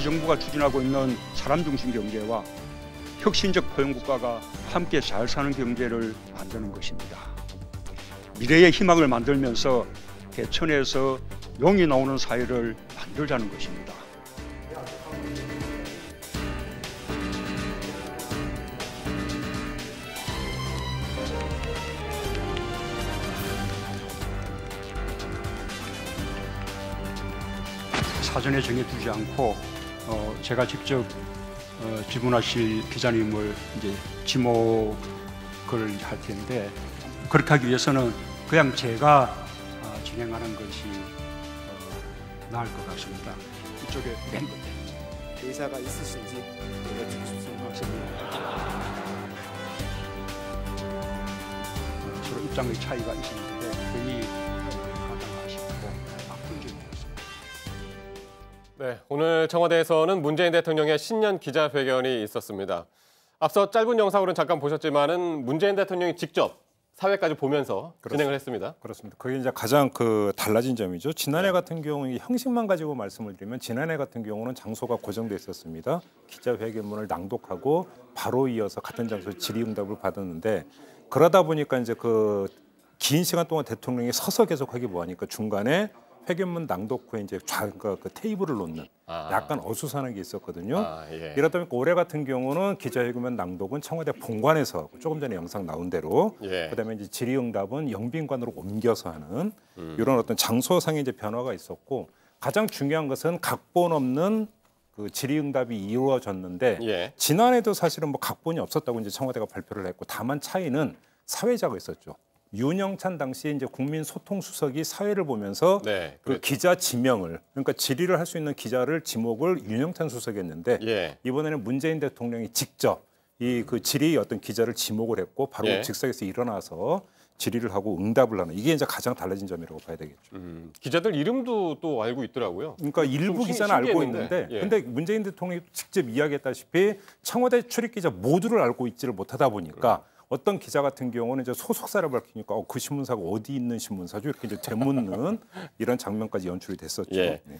우리 정부가 추진하고 있는 사람 중심 경제와 혁신적 포용 국가가 함께 잘 사는 경제를 만드는 것입니다. 미래의 희망을 만들면서 개천에서 용이 나오는 사회를 만들자는 것입니다. 사전에 정해두지 않고 제가 직접 질문하실 기자님을 이제 지목을 할 텐데, 그렇게 하기 위해서는 그냥 제가 진행하는 것이 나을 것 같습니다. 이쪽에 맨 끝에 의사가 있으신지 여쭤주십시오. 서로 입장의 차이가 있었는데 거의 가장하시고 나쁜 점이었습니다. 네, 오늘 청와대에서는 문재인 대통령의 신년 기자회견이 있었습니다. 앞서 짧은 영상으로는 잠깐 보셨지만은 문재인 대통령이 직접 사회까지 보면서 진행을 했습니다. 그렇습니다. 그게 이제 가장 달라진 점이죠. 지난해 같은 경우 형식만 가지고 말씀을 드리면, 지난해 같은 경우는 장소가 고정돼 있었습니다. 기자회견문을 낭독하고 바로 이어서 같은 장소에 질의응답을 받았는데, 그러다 보니까 이제 긴 시간 동안 대통령이 서서 계속하기 뭐하니까 중간에 회견문 낭독 후에 이제 그 테이블을 놓는 약간 어수선한 게 있었거든요. 예. 이러다 보니까 올해 같은 경우는 기자회견문 낭독은 청와대 본관에서 조금 전에 영상 나온 대로, 예. 그다음에 이제 질의응답은 영빈관으로 옮겨서 하는 이런 어떤 장소상의 이제 변화가 있었고, 가장 중요한 것은 각본 없는 그 질의응답이 이루어졌는데, 예. 지난해도 사실은 뭐 각본이 없었다고 이제 청와대가 발표를 했고, 다만 차이는 사회자가 있었죠. 윤영찬 당시에 이제 국민소통수석이 사회를 보면서 네, 그 기자 지명을, 그러니까 질의를 할 수 있는 기자를 지목을 윤영찬 수석이 했는데, 예. 이번에는 문재인 대통령이 직접 이 그 질의 어떤 기자를 지목을 했고, 바로 예. 즉석에서 일어나서 질의를 하고 응답을 하는, 이게 이제 가장 달라진 점이라고 봐야 되겠죠. 기자들 이름도 또 알고 있더라고요. 그러니까 일부 기자는 알고 있는데, 예. 근데 문재인 대통령이 직접 이야기했다시피 청와대 출입 기자 모두를 알고 있지를 못하다 보니까 어떤 기자 같은 경우는 이제 소속사를 밝히니까 그 신문사가 어디 있는 신문사죠? 이렇게 이제 되묻는 이런 장면까지 연출이 됐었죠. 예. 네.